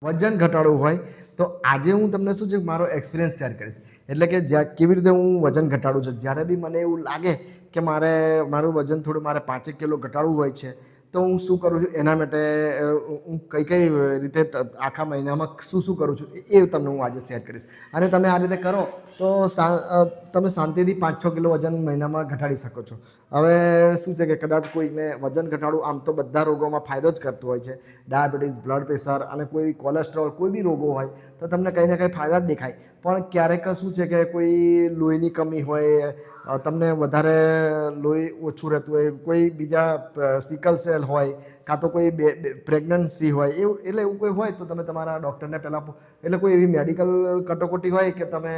વજન ઘટાડવું હોય તો આજે હું તમને શું છે મારો એક્સપિરિયન્સ શેર કરીશ. એટલે કે જ્યાં કેવી રીતે હું વજન ઘટાડું છું. જ્યારે બી મને એવું લાગે કે મારું વજન થોડું મારે 5 કિલો ઘટાડવું હોય છે તો હું શું કરું છું એના માટે હું કઈ રીતે આખા મહિનામાં શું કરું છું એ તમને હું આજે શેર કરીશ. અને તમે આ રીતે કરો તો તમે શાંતિથી 5-6 કિલો વજન મહિનામાં ઘટાડી શકો છો. હવે શું છે કે કદાચ કોઈને વજન ઘટાડવું આમ તો બધા રોગોમાં ફાયદો જ કરતું હોય છે. ડાયાબિટીસ, બ્લડ પ્રેશર અને કોઈ કોલેસ્ટ્રોલ કોઈ બી રોગો હોય તો તમને કંઈ ને કંઈ ફાયદા જ દેખાય. પણ ક્યારેક શું છે કે કોઈ લોહીની કમી હોય, તમને વધારે લોહી ઓછું રહેતું હોય, કોઈ બીજા સિકલ સેલ હોય, કાં તો કોઈ પ્રેગ્નન્સી હોય એવું એટલે એવું કોઈ હોય તો તમે તમારા ડૉક્ટરને પહેલાં એટલે કોઈ એવી મેડિકલ કટોકટી હોય કે તમે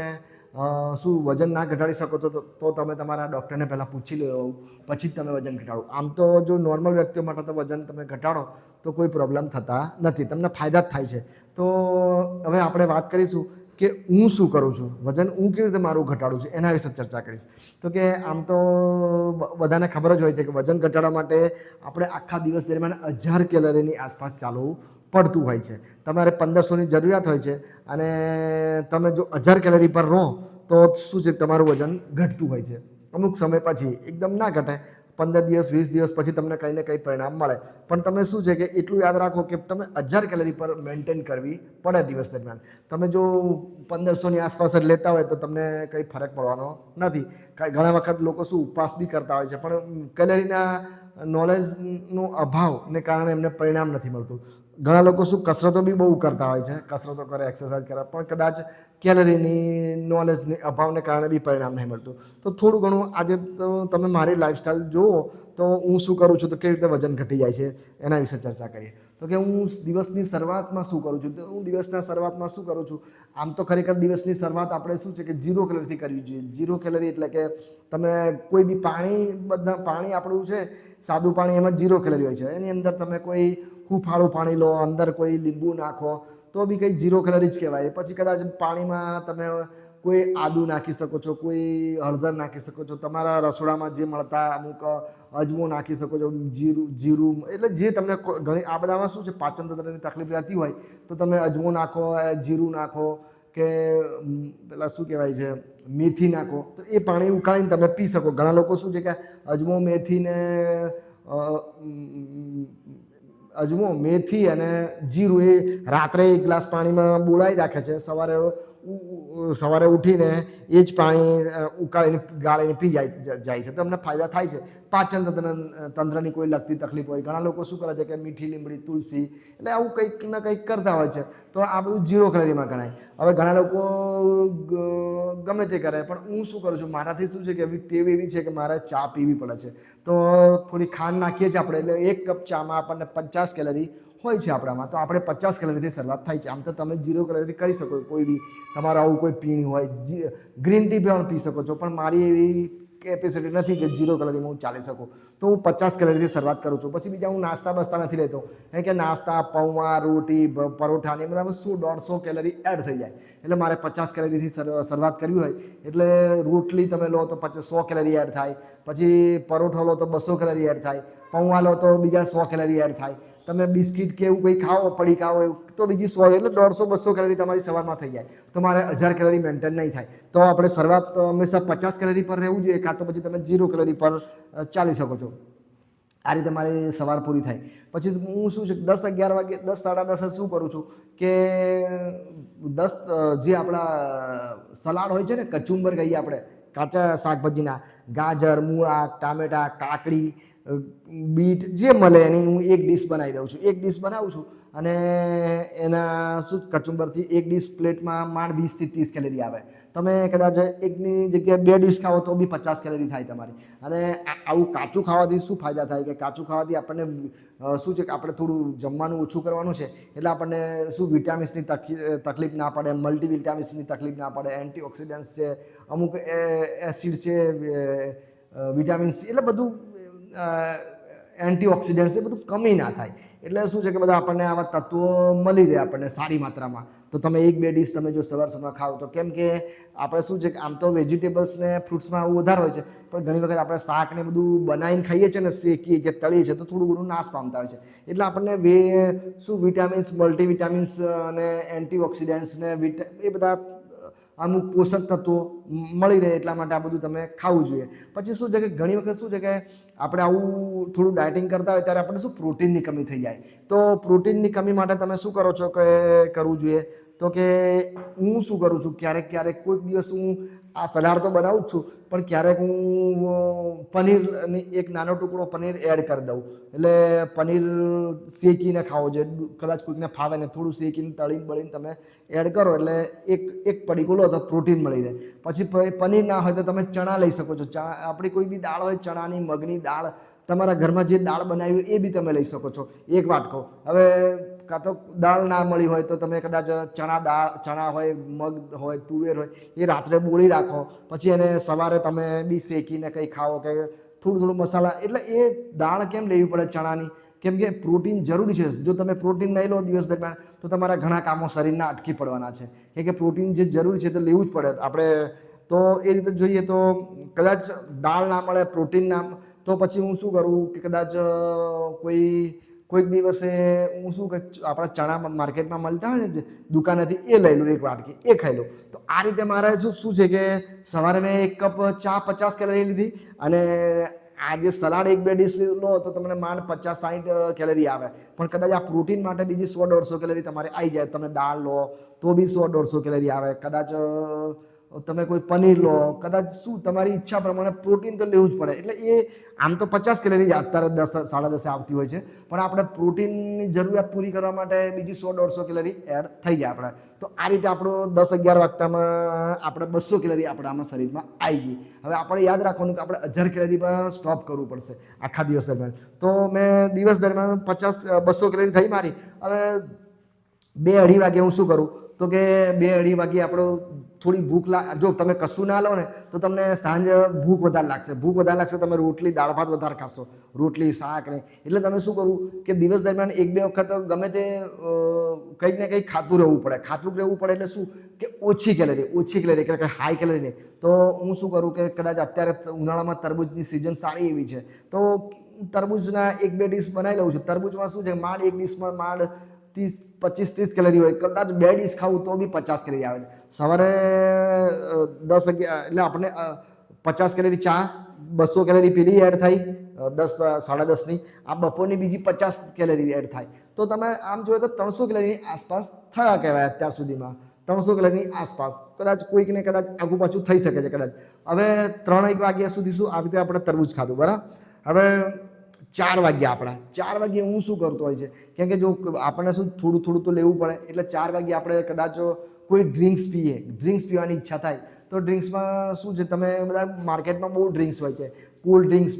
શું વજન ના ઘટાડી શકો તો તમે તમારા ડૉક્ટરને પહેલાં પૂછી લો, પછી જ તમે વજન ઘટાડો. આમ તો જો નોર્મલ વ્યક્તિઓ માટે તો વજન તમે ઘટાડો તો કોઈ પ્રોબ્લેમ થતા નથી, તમને ફાયદા જ થાય છે. તો હવે આપણે વાત કરીશું કે હું શું કરું છું, વજન હું કેવી રીતે મારું ઘટાડું છું એના વિશે ચર્ચા કરીશ. તો કે આમ તો બધાને ખબર જ હોય છે કે વજન ઘટાડવા માટે આપણે આખા દિવસ દરમિયાન 1000 કેલરીની આસપાસ ચાલવું પડતું હોય છે. તમારે 1500ની જરૂરિયાત હોય છે અને તમે જો 1000 કેલરી પર રહો તો શું છે તમારું વજન ઘટતું હોય છે. અમુક સમય પછી એકદમ ના ઘટે, 15 દિવસ 20 દિવસ પછી તમને કંઈ ને કંઈ પરિણામ મળે. પણ તમે શું છે કે એટલું યાદ રાખો કે તમે 1000 કેલરી પર મેન્ટેન કરવી પડે દિવસ દરમિયાન. તમે જો 1500ની આસપાસ જ લેતા હોય તો તમને કંઈ ફરક પડવાનો નથી. ઘણા વખત લોકો શું ઉપવાસ બી કરતા હોય છે પણ કેલરીના નોલેજનો અભાવને કારણે એમને પરિણામ નથી મળતું. ઘણા લોકો શું કસરતો બી બહુ કરતા હોય છે, કસરતો કરે, એક્સરસાઇઝ કરે, પણ કદાચ કેલરીની નોલેજની અભાવને કારણે બી પરિણામ નહીં મળતું. તો થોડું ઘણું આજે તો તમે મારી લાઈફસ્ટાઈલ જુઓ તો હું શું કરું છું તો કેવી રીતે વજન ઘટી જાય છે એના વિશે ચર્ચા કરીએ. તો કે હું દિવસની શરૂઆતમાં શું કરું છું, તો હું દિવસના શરૂઆતમાં શું કરું છું. આમ તો ખરેખર દિવસની શરૂઆત આપણે શું છે કે 0 કેલરીથી કરવી જોઈએ. 0 કેલરી એટલે કે તમે કોઈ બી પાણી આપણું છે સાદું પાણી, એમાં 0 કેલરી હોય છે. એની અંદર તમે કોઈ હુંફાળું પાણી લો, અંદર કોઈ લીંબુ નાખો તો બી કંઈ 0 કેલરી જ કહેવાય. પછી કદાચ પાણીમાં તમે કોઈ આદુ નાખી શકો છો, કોઈ હળદર નાખી શકો છો, તમારા રસોડામાં જે મળતા અમુક અજમો નાખી શકો છો, જીરું એટલે જે તમને ઘણી આ બધામાં શું છે પાચન તંત્રની તકલીફ રહેતી હોય તો તમે અજમો નાખો, જીરું નાખો કે પેલા શું કહેવાય છે મેથી નાખો તો એ પાણી ઉકાળીને તમે પી શકો. ઘણા લોકો શું છે કે અજમો, મેથી અને જીરું એ રાત્રે 1 ગ્લાસ પાણીમાં બોળાઈ રાખે છે, સવારે ઉઠીને એ જ પાણી ઉકાળીને ગાળીને પી જાય છે તો અમને ફાયદા થાય છે. પાચન તંત્રની કોઈ લગતી તકલીફ હોય, ઘણા લોકો શું કરે છે કે મીઠી લીમડી, તુલસી એટલે આવું કંઈક ને કંઈક કરતા હોય છે તો આ બધું 0 કેલરીમાં ગણાય. હવે ઘણા લોકો ગમે તે કરે પણ હું શું કરું છું, મારાથી શું છે કે ટેવ એવી છે કે મારે ચા પીવી પડે છે. તો થોડી ખાંડ નાખીએ છીએ આપણે, એટલે 1 કપ ચામાં આપણને 50 કેલરી હોય છે આપણામાં, તો આપણે 50 કેલરીથી શરૂઆત થાય છે. આમ તો તમે 0 કેલરીથી કરી શકો. કોઈ બી તમારું આવું કોઈ પીણું હોય, ગ્રીન ટી પણ પી શકો છો, પણ મારી એવી કેપેસિટી નથી કે 0 કેલરીમાં હું ચાલી શકું. તો હું 50 કેલરીથી શરૂઆત કરું છું. પછી બીજા હું નાસ્તા બસ્તા નથી લેતો, કારણ કે નાસ્તા, પૌવા, રોટી, પરોઠા ને બધામાં 100-150 કેલરી એડ થઈ જાય. એટલે મારે 50 કેલરીથી શરૂઆત કરવી હોય એટલે રોટલી તમે લો તો 100 કેલરી એડ થાય, પછી પરોઠો લો તો 200 કેલરી એડ થાય, પૌવા લો તો બીજા 100 કેલરી એડ થાય, તમે બિસ્કિટ કે એવું કંઈ ખાઓ, પડીકા હોય તો બીજી 100, એટલે 150-200 કેલરી તમારી સવારમાં થઈ જાય. તો મારે 1000 કેલરી મેન્ટેન નહીં થાય. તો આપણે શરૂઆત હંમેશા 50 કેલરી પર રહેવું જોઈએ, કાં તો પછી તમે 0 કેલરી પર ચાલી શકો છો. આ રીતે મારી સવાર પૂરી થાય. પછી હું શું છે 10-11 વાગે, 10-10:30 શું કરું છું કે જે આપણા સલાડ હોય છે ને, કચુંબર કહીએ આપણે, કાચા શાકભાજીના, ગાજર, મૂળા, ટામેટા, કાકડી, બીટ જે મળે એની હું એક ડીશ બનાવી દઉં છું. એક ડીશ બનાવું છું અને એના શું કચુંબરથી એક ડીશ પ્લેટમાં માંડ 20 થી 30 કેલરી આવે. તમે કદાચ એકની જગ્યાએ 2 ડીશ ખાઓ તો બી 50 કેલરી થાય તમારી. અને આવું કાચું ખાવાથી શું ફાયદા થાય કે કાચું ખાવાથી આપણને શું છે કે આપણે થોડું જમવાનું ઓછું કરવાનું છે એટલે આપણને શું વિટામિન્સની તકલીફ ના પડે, મલ્ટીવિટામિન્સની તકલીફ ના પડે, એન્ટીઓક્સિડન્ટ્સ છે, અમુક એસિડ છે, વિટામિન્સ એટલે બધું એન્ટીઓક્સિડન્ટ્સ એ બધું કમી ના થાય. એટલે શું છે કે બધા આપણને આવા તત્વો મળી રહે આપણને સારી માત્રામાં. તો તમે 1-2 ડીશ તમે જો સવારમાં ખાઓ તો, કેમ કે આપણે શું છે કે આમ તો વેજીટેબલ્સ ને ફ્રૂટ્સમાં આવું વધારે હોય છે, પણ ઘણી વખત આપણે શાક ને બધું બનાવીને ખાઈએ છીએ ને, શેકીએ કે તળીએ છીએ તો થોડું ઘણું નાશ પામતા હોય છે. એટલે આપણને શું વિટામિન્સ, મલ્ટીવિટામિન્સ અને એન્ટીઓક્સિડન્ટ્સ ને એ બધા અમુક પોષક તત્વો મળી રહે એટલા માટે આ બધું તમે ખાવું જોઈએ. પછી શું છે કે ઘણી વખત શું છે કે આપણે આવું થોડું ડાયટિંગ કરતા હોય ત્યારે આપણે શું પ્રોટીનની કમી થઈ જાય. તો પ્રોટીનની કમી માટે તમે શું કરો છો કે કરવું જોઈએ, તો કે હું શું કરું છું, ક્યારેક કોઈક દિવસ હું આ સલાડ તો બનાવું જ છું, પણ ક્યારેક હું પનીરની એક નાનો ટુકડો પનીર એડ કરી દઉં. એટલે પનીર શેકીને ખાવો જોઈએ, કદાચ કોઈકને ફાવે ને થોડું શેકીને તળીને બળીને તમે એડ કરો એટલે એક પડીકું લો તો પ્રોટીન મળી રહે. પછી પનીર ના હોય તો તમે ચણા લઈ શકો છો. આપણી કોઈ બી દાળ હોય, ચણાની, મગની દાળ, તમારા ઘરમાં જે દાળ બનાવી હોય એ બી તમે લઈ શકો છો, એક વાટકો. હવે કાં તો દાળ ના મળી હોય તો તમે કદાચ ચણા હોય, મગ હોય, તુવેર હોય, એ રાત્રે બોળી રાખો, પછી એને સવારે તમે બી શેકીને કંઈ ખાઓ કે થોડું મસાલા. એટલે એ દાળ કેમ લેવી પડે ચણાની, કેમ કે પ્રોટીન જરૂરી છે. જો તમે પ્રોટીન નહીં લો દિવસ દરમિયાન તો તમારા ઘણા કામો શરીરના અટકી પડવાના છે. કેમ કે પ્રોટીન જે જરૂરી છે તો લેવું જ પડે આપણે. તો એ રીતે જોઈએ તો કદાચ દાળ ના મળે, પ્રોટીન ના, તો પછી હું શું કરું કે કદાચ કોઈક દિવસે હું શું કે આપણા ચણા માર્કેટમાં મળતા હોય ને દુકાનેથી, એ લઈ લઉં એક વાટકી, એ ખાઈ લઉં. તો આ રીતે મારે શું છે કે સવારે મેં 1 કપ ચા 50 કેલરી લીધી, અને આ જે સલાડ 1-2 ડીશ લો તો તમને માંડ 50-60 કેલરી આવે. પણ કદાચ આ પ્રોટીન માટે બીજી 100-150 કેલરી તમારે આવી જાય. તમે દાળ લો તો બી 100-150 કેલરી આવે. કદાચ તમે કોઈ પનીર લો, કદાચ શું તમારી ઈચ્છા પ્રમાણે પ્રોટીન તો લેવું જ પડે. એટલે એ આમ તો 50 કેલરી અત્યારે 10-10:30 આવતી હોય છે, પણ આપણે પ્રોટીનની જરૂરિયાત પૂરી કરવા માટે બીજી 100-150 કેલરી એડ થઈ જાય આપણે. તો આ રીતે આપણો 10-11 વાગતામાં આપણે 200 કેલરી આપણામાં શરીરમાં આવી ગઈ. હવે આપણે યાદ રાખવાનું કે આપણે 1000 કેલરી પર સ્ટોપ કરવું પડશે આખા દિવસ દરમિયાન. તો મેં દિવસ દરમિયાન 200 કેલરી થઈ મારી. હવે 2-2:30 વાગે હું શું કરું, તો કે 2-2:30 વાગે આપણો થોડી ભૂખ જો તમે કશું ના લો ને તો તમને સાંજે ભૂખ વધારે લાગશે. તમે રોટલી, દાળ ભાત વધારે ખાશો, રોટલી, શાક ને. એટલે તમે શું કરવું કે દિવસ દરમિયાન 1-2 વખત ગમે તે કંઈક ને કંઈક ખાતું રહેવું પડે. એટલે શું કે ઓછી કેલરી એટલે કે હાઈ કેલરી નહીં. તો હું શું કરું કે કદાચ અત્યારે ઉનાળામાં તરબૂચની સિઝન સારી એવી છે, તો તરબૂચના 1-2 ડીશ બનાવી લઉં છું. તરબૂચમાં શું છે, માંડ એક ડીશમાં માંડ 25-30 કેલરી હોય. કદાચ 2 ડીશ ખાવું તો બી 50 કેલરી આવે છે. સવારે 10-11 એટલે આપણે 50 કેલરી ચા, 200 કેલરી પેલી એડ થઈ 10-10:30ની. આ બપોરની બીજી 50 કેલરી એડ થાય. તો તમે આમ જોઈએ તો 300 કેલરીની આસપાસ થયા કહેવાય અત્યાર સુધીમાં. 300 કેલરીની આસપાસ. કદાચ કોઈકને કદાચ આગુ પાછું થઈ શકે છે કદાચ. હવે 3-1 વાગ્યા સુધી શું આવી રીતે આપણે તરબૂચ ખાધું, બરાબર. હવે 4 વાગ્યે હું શું કરતો હોય છે, કેમ કે જો આપણને શું થોડું તો લેવું પડે. એટલે 4 વાગ્યે આપણે કદાચ કોઈ ડ્રિંક્સ પીવાની ઈચ્છા થાય તો ડ્રિંક્સમાં શું છે, તમે બધા માર્કેટમાં બહુ ડ્રિંક્સ હોય છે. કોલ્ડ ડ્રિંક્સ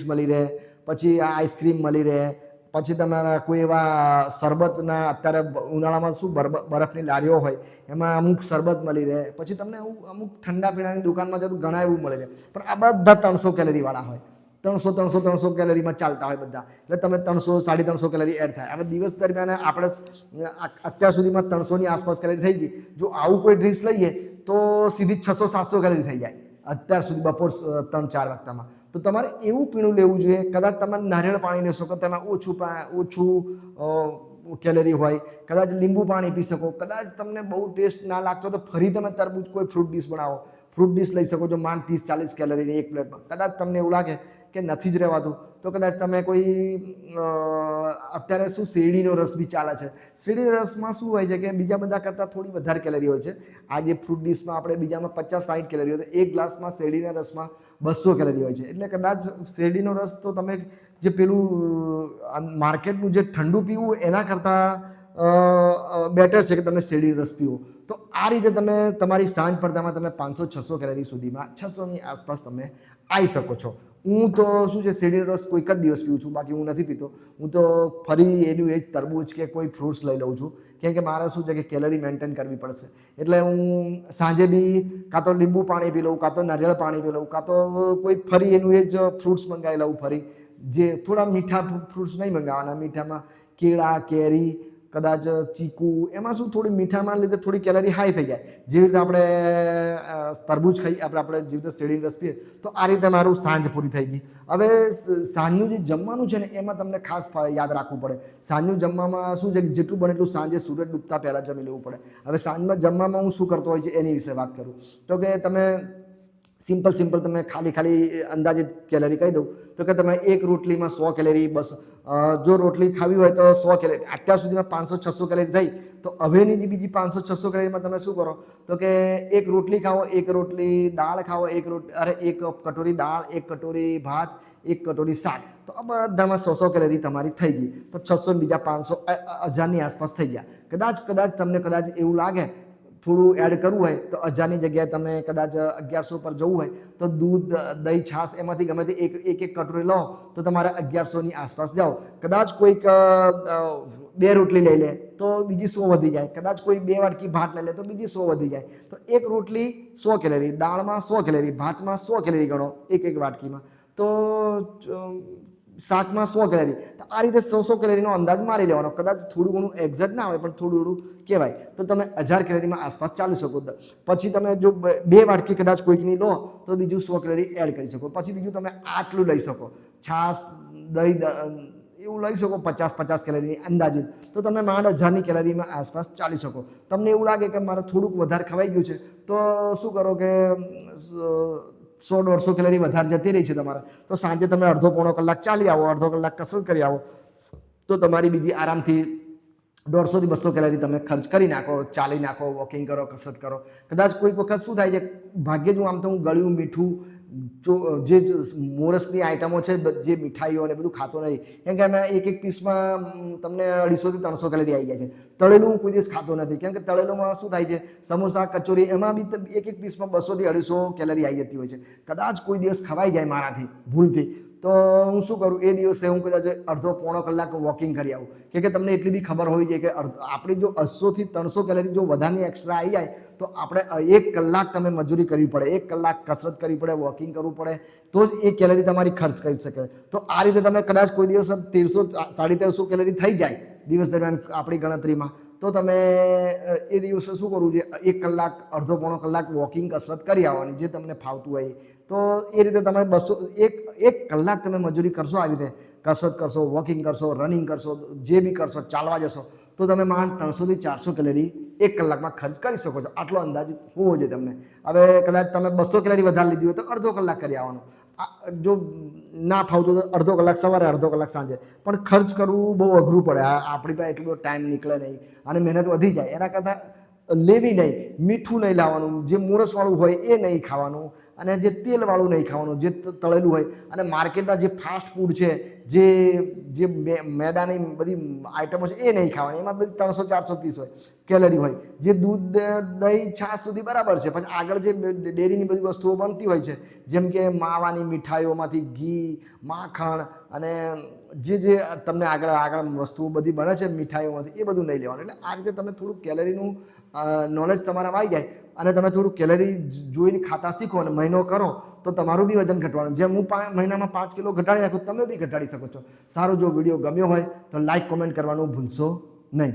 મળી રહે, પછી આઈસ્ક્રીમ મળી રહે, પછી તમારા કોઈ એવા શરબતના, અત્યારે ઉનાળામાં શું બરફની લારીઓ હોય એમાં અમુક શરબત મળી રહે. પછી તમને અમુક ઠંડા પીણાની દુકાનમાં જતું ઘણા એવું મળે છે, પણ આ બધા 300 કેલરી વાળા હોય. 300 કેલરીમાં ચાલતા હોય બધા. એટલે તમે 300-350 કેલરી એડ થાય. હવે દિવસ દરમિયાન આપણે અત્યાર સુધીમાં 300ની આસપાસ કેલરી થઈ ગઈ. જો આવું કોઈ ડ્રિંક્સ લઈએ તો સીધી 600-700 કેલરી થઈ જાય અત્યાર સુધી બપોર 3-4 વાગતામાં. તો તમારે એવું પીણું લેવું જોઈએ. કદાચ તમે નારિયેળ પાણી લેશો કે તેમાં ઓછું કેલરી હોય. કદાચ લીંબુ પાણી પી શકો. કદાચ તમને બહુ ટેસ્ટ ના લાગતો તો ફરી તમે તરબૂચ કોઈ ફ્રૂટ ડીશ બનાવો, ફ્રૂટ ડીશ લઈ શકો છો માંડ 30-40 કેલરીની એક પ્લેટમાં. કદાચ તમને એવું લાગે કે નથી જ રહેવાતું તો કદાચ તમે કોઈ અત્યારે શું શેરડીનો રસ બી ચાલે છે. શેરડીના રસમાં શું હોય છે કે બીજા બધા કરતાં થોડી વધારે કેલરી હોય છે. આ જે ફ્રૂટ ડીશમાં આપણે બીજામાં 50-60 કેલરી હોય, તો એક ગ્લાસમાં શેરડીના રસમાં 200 કેલરી હોય છે. એટલે કદાચ શેરડીનો રસ તો તમે જે પેલું માર્કેટનું જે ઠંડુ પીવું એના કરતાં બેટર છે કે તમે શેરડીનો રસ પીવો. તો આ રીતે તમે તમારી સાંજ પડતામાં તમે 500-600 કેલરી સુધીમાં 600ની આસપાસ તમે આવી શકો છો. હું તો શું છે, શેરડીનો રસ કોઈક જ દિવસ પીવું છું, બાકી હું નથી પીતો. હું તો ફરી એનું એ જ તરબૂચ કે કોઈ ફ્રૂટ્સ લઈ લઉં છું, કેમ કે મારે શું છે કે કેલરી મેન્ટેન કરવી પડશે. એટલે હું સાંજે બી કાં તો લીંબુ પાણી પી લઉં, કાં તો નારિયેળ પાણી પી લઉં, કાં તો કોઈ ફરી એનું એ જ ફ્રૂટ્સ મંગાવી લઉં ફરી. જે થોડા મીઠા ફ્રૂટ્સ નહીં મંગાવવાના, મીઠામાં કેળા, કેરી, કદાચ ચીકુ, એમાં શું થોડી મીઠામાં લીધે થોડી કેલરી હાઈ થઈ જાય. જેવી રીતે આપણે તરબૂચ ખાઈ આપણે જેવી રીતે શેરડીનો રસ પીએ તો આ રીતે મારું સાંજ પૂરી થઈ ગઈ. હવે સાંજનું જે જમવાનું છે ને એમાં તમને ખાસ યાદ રાખવું પડે. સાંજનું જમવામાં શું છે કે જેટલું બને એટલું સાંજે સૂરજ ડૂબતા પહેલાં જમી લેવું પડે. હવે સાંજમાં જમવામાં હું શું કરતો હોય છે એની વિશે વાત કરું તો કે તમે સિમ્પલ તમે ખાલી અંદાજિત કેલરી કહી દઉં તો કે તમે એક રોટલીમાં 100 કેલરી, બસ જો રોટલી ખાવી હોય તો 100 કેલરી. અત્યાર સુધીમાં 500-600 કેલરી થઈ તો હવેની જે બીજી 500-600 કેલરીમાં તમે શું કરો તો કે એક રોટલી ખાઓ, એક રોટલી દાળ ખાઓ, એક કટોરી દાળ, એક કટોરી ભાત, એક કટોરી શાક, તો આ બધામાં 100 કેલરી તમારી થઈ ગઈ. તો 600 બીજા 500 1000ની આસપાસ થઈ ગયા. કદાચ તમને એવું લાગે થોડું એડ કરવું હોય તો 1000ની જગ્યાએ તમે કદાચ 1100 પર જવું હોય તો દૂધ, દહીં, છાશ એમાંથી ગમે તે એક કટોરી લો તો તમારે 1100ની આસપાસ જાઓ. કદાચ કોઈક 2 રોટલી લઈ લે તો બીજી 100 વધી જાય. કદાચ કોઈ 2 વાટકી ભાત લઈ લે તો બીજી 100 વધી જાય. તો એક રોટલી 100 કેલરી, દાળમાં 100 કેલરી, ભાતમાં 100 કેલરી ગણો એક વાટકીમાં, તો શાકમાં 100 કેલરી. તો આ રીતે 100 કેલરીનો અંદાજ મારી લેવાનો. કદાચ થોડું ઘણું એક્ઝેક્ટ ના હોય પણ થોડું ઘણું કહેવાય તો તમે 1000 કેલરીમાં આસપાસ ચાલી શકો. પછી તમે જો 2 વાટકી કદાચ કોઈકની લો તો બીજું 100 કેલરી એડ કરી શકો. પછી બીજું તમે આટલું લઈ શકો, છાશ, દહીં એવું લઈ શકો 50 કેલરીની અંદાજિત, તો તમે માંડ 1000ની કેલરીમાં આસપાસ ચાલી શકો. તમને એવું લાગે કે મારે થોડુંક વધારે ખવાઈ ગયું છે તો શું કરો કે 100-150 કેલરી વધારે જતી રહી છે તમારે, તો સાંજે તમે અડધો-પોણો કલાક ચાલી આવો, અડધો કલાક કસરત કરી આવો તો તમારી બીજી આરામથી 150 થી 200 કેલરી તમે ખર્ચ કરી નાખો. ચાલી નાખો, વોકિંગ કરો, કસરત કરો. કદાચ કોઈક વખત શું થાય છે, ભાગ્યે જ હું આમ તો હું ગળ્યું મીઠું જે મોરસની આઈટમો છે, જે મીઠાઈઓ અને બધું ખાતો નથી, કેમ કે અમે એક પીસમાં તમને 250 થી 300 કેલરી આવી જાય છે. તળેલું હું કોઈ દિવસ ખાતો નથી, કેમ કે તળેલુંમાં શું થાય છે, સમોસા, કચોરી, એમાં બી એક પીસમાં 200 થી 250 કેલરી આવી જતી હોય છે. કદાચ કોઈ દિવસ ખવાઈ જાય મારાથી ભૂલથી તો હું શું કરું, એ દિવસે હું કદાચ અડધો-પોણો કલાક વોકિંગ કરી આવું. કે તમને એટલી બી ખબર હોવી જોઈએ કે આપણી જો 200 થી 300 કેલરી જો વધારની એક્સ્ટ્રા આવી જાય તો આપણે 1 કલાક તમે મજૂરી કરવી પડે, 1 કલાક કસરત કરવી પડે, વોકિંગ કરવું પડે, તો જ એ કેલરી તમારી ખર્ચ કરી શકે. તો આ રીતે તમે કદાચ કોઈ દિવસ 1300-1350 કેલરી થઈ જાય દિવસ દરમિયાન આપણી ગણતરીમાં, તો તમે એ દિવસે શું કરવું જોઈએ, 1 કલાક, અડધો-પોણો કલાક વોકિંગ, કસરત કરી આવવાની, જે તમને ફાવતું હોય. તો એ રીતે તમે 1 કલાક તમે મજૂરી કરશો, આ રીતે કસરત કરશો, વોકિંગ કરશો, રનિંગ કરશો, જે બી કરશો, ચાલવા જશો, તો તમે માંડ 300 થી 400 કેલરી 1 કલાકમાં ખર્ચ કરી શકો છો. આટલો અંદાજ હોવો જોઈએ તમને. હવે કદાચ તમે 200 કેલરી વધારે લીધી હોય તો અડધો કલાક કરી આવવાનો. જો ના ફાવતું તો અડધો કલાક સવારે, અડધો કલાક સાંજે. પણ ખર્ચ કરવું બહુ અઘરું પડે. આપણી પાસે એટલો બધો ટાઈમ નીકળે નહીં અને મહેનત વધી જાય. એના કરતાં લેવી નહીં, મીઠું નહીં લાવવાનું, જે મોરસવાળું હોય એ નહીં ખાવાનું, અને જે તેલવાળું નહીં ખાવાનું, જે તળેલું હોય, અને માર્કેટના જે ફાસ્ટ ફૂડ છે, જે મેદાની બધી આઈટમો છે એ નહીં ખાવાની. એમાં બધી 300-400 પીસ હોય, કેલરી હોય. જે દૂધ, દહીં, છાશ સુધી બરાબર છે, પણ આગળ જે ડેરીની બધી વસ્તુઓ બનતી હોય છે, જેમ કે માવાની મીઠાઈઓમાંથી ઘી, માખણ અને જે તમને આગળ વસ્તુઓ બધી બને છે મીઠાઈઓમાંથી, એ બધું નહીં લેવાનું. એટલે આ રીતે તમે થોડુંક કેલરીનું નોલેજ તમારામાં આવી જાય અને તમે થોડું કેલરી જોઈને ખાતા શીખો અને મહિનો કરો તો તમારું બી વજન ઘટવાનું. જેમ હું મહિનામાં 5 કિલો ઘટાડી નાખું, તમે બી ઘટાડી શકો છો. સારો જો વિડીયો ગમ્યો હોય તો લાઈક, કોમેન્ટ કરવાનું ભૂલશો નહીં.